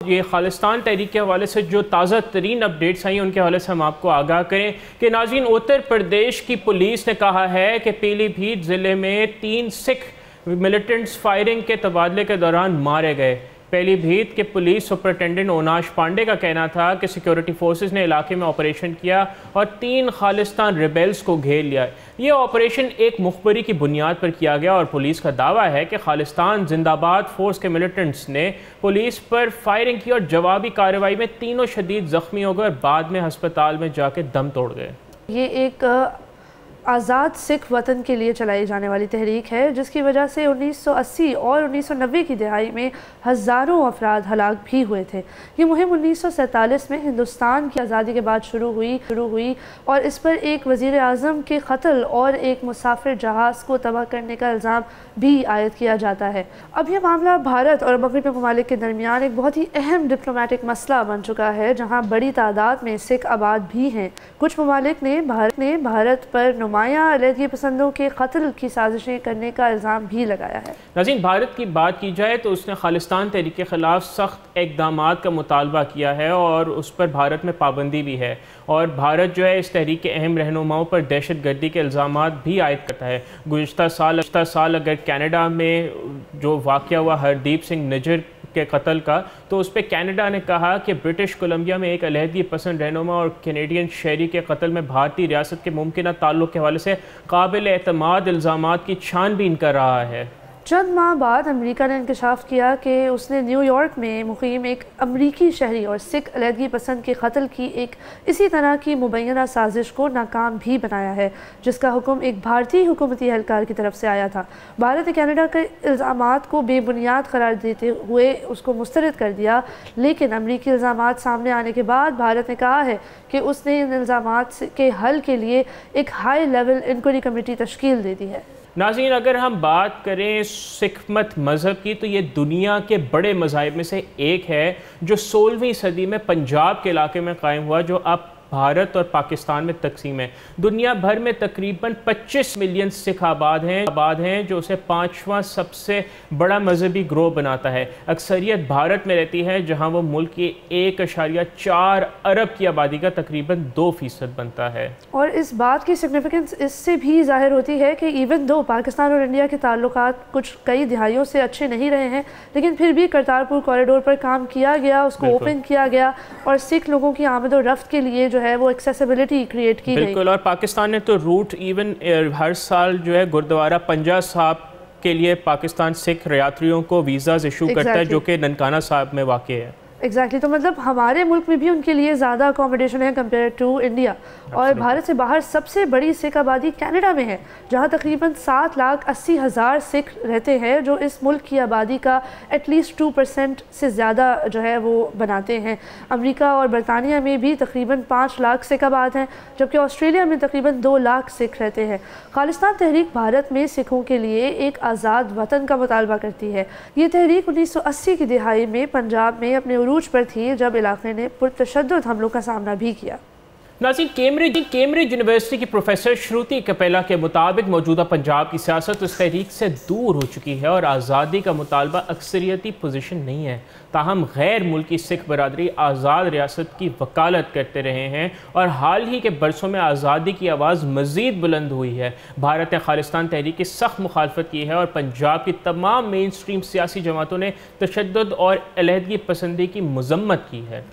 ये खालिस्तान तहरीक के हवाले से जो ताज़ा तरीन अपडेट्स आई उनके हवाले से हम आपको आगाह करें कि नाज़रीन, उत्तर प्रदेश की पुलिस ने कहा है कि पीलीभीत ज़िले में 3 सिख मिलिटेंट्स फायरिंग के तबादले के दौरान मारे गए। पीलीभीत के पुलिस सुपरिटेंडेंट ओनाश पांडे का कहना था कि सिक्योरिटी फोर्सेस ने इलाके में ऑपरेशन किया और 3 खालिस्तान रिबेल्स को घेर लिया। ये ऑपरेशन एक मुखबरी की बुनियाद पर किया गया और पुलिस का दावा है कि खालिस्तान जिंदाबाद फोर्स के मिलिटेंट्स ने पुलिस पर फायरिंग की और जवाबी कार्रवाई में तीनों शदीद ज़ख्मी हो गए और बाद में अस्पताल में जाके दम तोड़ गए। ये एक आज़ाद सिख वतन के लिए चलाई जाने वाली तहरीक है, जिसकी वजह से 1980 और 1990 की दिहाई में हज़ारों अफराद हलाक भी हुए थे। ये मुहिम 1947 में हिंदुस्तान की आज़ादी के बाद शुरू हुई और इस पर एक वज़ीर आज़म के कत्ल और एक मुसाफिर जहाज़ को तबाह करने का इल्ज़ाम भी आयद किया जाता है। अब यह मामला भारत और मग़रिबी ममालिक के दरमियान एक बहुत ही अहम डिप्लोमेटिक मसला बन चुका है, जहाँ बड़ी तादाद में सिख आबाद भी हैं। कुछ ममालिक ने भारत पर नुमायाँ अलहदगी पसंदों के कत्ल की साजिशें करने का इल्ज़ाम भी लगाया है। नाज़रीन, भारत की बात की जाए तो उसने खालिस्तान तहरीक के ख़िलाफ़ सख्त इक़दामात का मुतालबा किया है और उस पर भारत में पाबंदी भी है और भारत जो है इस तहरीक के अहम रहनुमाओं पर दहशत गर्दी के इल्ज़ामात भी आयद करता है। गुज़िश्ता साल अगर कनाडा में जो वाक़या हुआ हरदीप सिंह निज्जर के कत्ल का, तो उस पर कनाडा ने कहा कि ब्रिटिश कोलंबिया में एक अलहदगी पसंद रहनुमा और कैनेडियन शहरी के कत्ल में भारतीय रियासत के मुमकिन ताल्लुक़ के हवाले से काबिल एतमाद इल्ज़ामात की छानबीन कर रहा है। चंद माह बाद अमेरिका ने इंकशाफ किया कि उसने न्यूयॉर्क में मुक़ीम एक अमरीकी शहरी और सिख अलहदगी पसंद के कत्ल की एक इसी तरह की मुबैना साजिश को नाकाम भी बनाया है, जिसका हुक्म एक भारतीय हुकूमती एहलकार की तरफ से आया था। भारत ने कनाडा के इल्ज़ामात को बेबुनियाद करार देते हुए उसको मुस्तरद कर दिया, लेकिन अमरीकी इल्ज़ामात सामने आने के बाद भारत ने कहा है कि उसने इन इल्ज़ामात के हल के लिए एक हाई लेवल इंक्वायरी कमेटी तश्कील दे दी है। नाज़रीन, अगर हम बात करें सिख मत मज़हब की तो ये दुनिया के बड़े मज़ाहिब में से एक है जो 16वीं सदी में पंजाब के इलाके में कायम हुआ, जो अब भारत और पाकिस्तान में तकसीम है। दुनिया भर में तकरीबन 25 मिलियन सिख आबाद हैं जो उसे 5वां सबसे बड़ा मजहबी ग्रोह बनाता है। अक्सरियत भारत में रहती है जहां वो मुल्क की 1.4 अरब की आबादी का तकरीबन 2% बनता है। और इस बात की सिग्निफिकेंस इससे भी जाहिर होती है कि इवन दो पाकिस्तान और इंडिया के ताल्लुकात कुछ कई दिहाइयों से अच्छे नहीं रहे हैं, लेकिन फिर भी करतारपुर कॉरिडोर पर काम किया गया, उसको ओपन किया गया और सिख लोगों की आमद और रफ्त के लिए जो है वो एक्सेसिबिलिटी क्रिएट की गई। बिल्कुल, और पाकिस्तान ने तो रूट इवन हर साल जो है गुरुद्वारा पंजा साहब के लिए पाकिस्तान सिख यात्रियों को वीज़ाज इशू करता है, जो कि ननकाना साहब में वाक़ है। एग्जैक्टली तो मतलब हमारे मुल्क में भी उनके लिए ज़्यादा अकोमोडेशन है कंपेयर टू इंडिया। और भारत से बाहर सबसे बड़ी सिख आबादी कनाडा में है, जहाँ तकरीबन 7,80,000 सिख रहते हैं, जो इस मुल्क की आबादी का एटलीस्ट 2% से ज़्यादा जो है वो बनाते हैं। अमेरिका और बरतानिया में भी तकरीबन 5 लाख सिख आबाद हैं, जबकि ऑस्ट्रेलिया में तकरीबन 2 लाख सिख रहते हैं। खालिस्तान तहरीक भारत में सिखों के लिए एक आज़ाद वतन का मुतालबा करती है। ये तहरीक 1980 की दिहाई में पंजाब में अपने उरूज पर थी, जब इलाके ने पुरतशद्दुद हमलों का सामना भी किया। नाज़रीन, कैम्ब्रिज यूनिवर्सिटी की प्रोफेसर श्रुति कपेला के मुताबिक मौजूदा पंजाब की सियासत इस तहरीक से दूर हो चुकी है और आज़ादी का मुतालबा अक्सरियती पोजीशन नहीं है। ताहम गैर मुल्की सिख बरादरी आज़ाद रियासत की वकालत करते रहे हैं और हाल ही के बरसों में आज़ादी की आवाज़ मज़ीद बुलंद हुई है। भारत ने खालिस्तान तहरीक की सख्त मुखालफत की है और पंजाब की तमाम मेन स्ट्रीम सियासी जमातों ने तशद्दुद और अलहदगी पसंदी की मज़म्मत की है।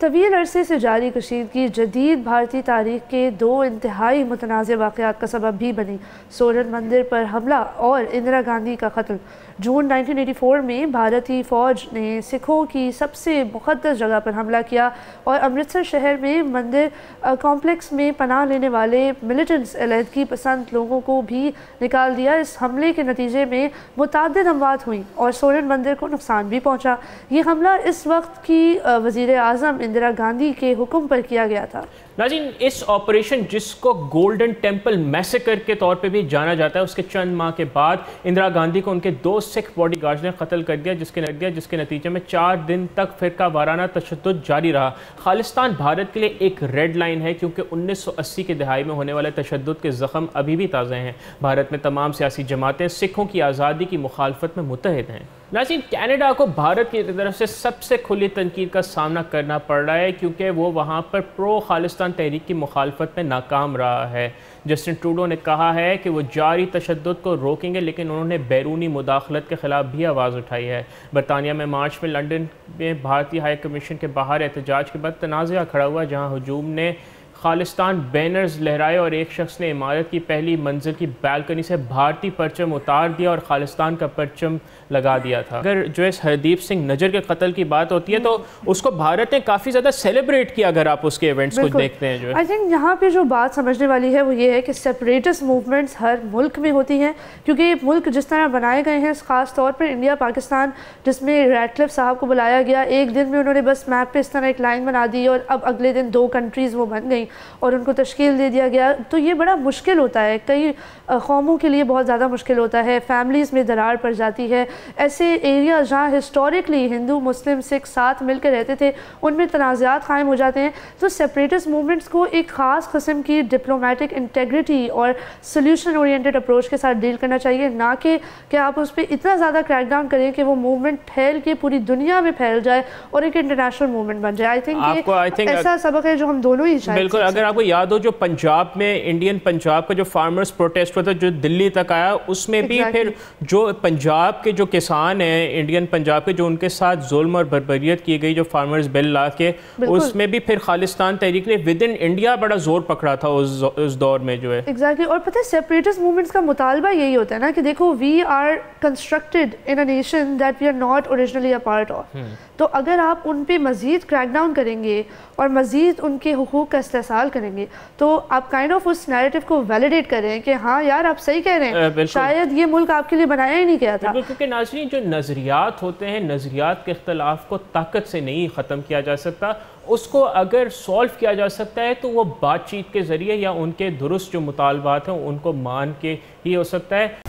तवील अरसे से जारी कशीदगी जदीद भारतीय तारीख के 2 इंतहाई मुतनाज़ वाक़यात का सबब भी बनी। सोरन मंदिर पर हमला और इंदिरा गांधी का कत्ल। जून 1984 में भारतीय फ़ौज ने सिखों की सबसे मुक़द्दस जगह पर हमला किया और अमृतसर शहर में मंदिर कॉम्प्लेक्स में पनाह लेने वाले मिलिटेंट्स अलहदगी पसंद लोगों को भी निकाल दिया। इस हमले के नतीजे में मुताद्दिद अमवात हुई और सोरन मंदिर को नुकसान भी पहुँचा। ये हमला इस वक्त की वज़ीर आज़म इंदिरा गांधी के हुक्म पर किया गया था। नाज़रीन, इस ऑपरेशन जिसको गोल्डन टेम्पल मैसेकर के तौर पे भी जाना जाता है, उसके चंद माह के बाद इंदिरा गांधी को उनके 2 सिख बॉडीगार्ड्स ने कत्ल कर दिया, जिसके नतीजे में 4 दिन तक फिरका वाराना तशद्दुद जारी रहा। खालिस्तान भारत के लिए एक रेड लाइन है, क्योंकि 1980 की दहाई में होने वाले तशद्दुद के ज़ख्म अभी भी ताज़े हैं। भारत में तमाम सियासी जमातें सिखों की आज़ादी की मुखालफत में मुत्तहिद हैं। नाज़रीन, कनाडा को भारत की तरफ से सबसे खुली तनकीद का सामना करना पड़ रहा है, क्योंकि वो वहाँ पर प्रो खालिस्तान तहरीक की मुखालफत में नाकाम रहा है। जस्टिन ट्रूडो ने कहा है कि वो जारी तशद्दुद को रोकेंगे, लेकिन उन्होंने बैरूनी मुदाखलत के ख़िलाफ़ भी आवाज़ उठाई है। बरतानिया में मार्च में लंदन में भारतीय हाई कमीशन के बाहर एहतजाज के बाद तनाज़ा खड़ा हुआ, जहाँ हुजूम ने खालिस्तान बैनर्स लहराए और एक शख्स ने इमारत की पहली मंजिल की बालकनी से भारतीय परचम उतार दिया और खालिस्तान का परचम लगा दिया था। अगर जो है हरदीप सिंह नजर के कत्ल की बात होती है तो उसको भारत ने काफ़ी ज़्यादा सेलिब्रेट किया, अगर आप उसके इवेंट्स को देखते हैं। जो आई थिंक यहाँ पे जो बात समझने वाली है वो ये है कि सेपरेटिस्ट मूवमेंट्स हर मुल्क में होती हैं, क्योंकि मुल्क जिस तरह बनाए गए हैं, ख़ास तौर पर इंडिया पाकिस्तान, जिसमें रैटक्लिफ साहब को बुलाया गया, एक दिन में उन्होंने बस मैप पे इस तरह एक लाइन बना दी और अब अगले दिन 2 कंट्रीज़ वो बन गई और उनको तश्कील दे दिया गया। तो ये बड़ा मुश्किल होता है, कई कौमों के लिए बहुत ज़्यादा मुश्किल होता है, फैमिलीज़ में दरार पड़ जाती है। ऐसे एरिया जहाँ हिस्टोरिकली हिंदू मुस्लिम सिख साथ मिलकर रहते थे, उनमें तनाज़ात क़ायम हो जाते हैं। तो सेपरेटिस्ट मूवमेंट्स को एक ख़ास किस्म की डिप्लोमेटिक इंटेग्रिटी और सोल्यूशन ओरिएंटेड अप्रोच के साथ डील करना चाहिए, ना कि आप उस पर इतना ज़्यादा क्रैकडाउन करें कि वो मूवमेंट फैल के पूरी दुनिया में फैल जाए और एक इंटरनेशनल मूवमेंट बन जाए। आई थिंक ऐसा सबक है जो हम दोनों ही चाहते हैं। बिल्कुल, अगर आपको याद हो जो पंजाब में इंडियन पंजाब का जो फार्मर्स प्रोटेस्ट हुआ था, जो दिल्ली तक आया, उसमें भी फिर जो पंजाब के जो किसान हैं इंडियन पंजाब के, जो उनके साथ जुल्म और बर्बरियत की गई, जो फार्मर्स बिल ला के, उसमें भी फिर खालिस्तान तहरीक ने विद इन इंडिया बड़ा जोर पकड़ा था उस दौर में जो है। एग्जैक्टली। और पता है सेपरेटिस्ट मूवमेंट्स का मुतालबा यही होता है ना कि देखो, we are constructed in a nation that we are not originally a part of. तो अगर आप उन पे मज़ीद क्रैकडाउन करेंगे और मज़ीद उनके हुकूक का इस्तेसाल करेंगे, तो आप काइंड ऑफ उस नैरेटिव को वैलिडेट करें कि हाँ यार आप सही कह रहे हैं, शायद ये मुल्क आपके लिए बनाया ही नहीं गया था। क्योंकि नाज़रीन, जो नज़रियात होते हैं, नज़रियात के इख्तलाफ को ताकत से नहीं ख़त्म किया जा सकता, उसको अगर सॉल्व किया जा सकता है तो वो बातचीत के ज़रिए या उनके दुरुस्त जो मुतालबात हैं उनको मान के ही हो सकता है।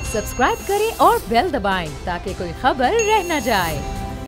सब्सक्राइब करें और बेल दबाएं ताकि कोई खबर रह न जाए।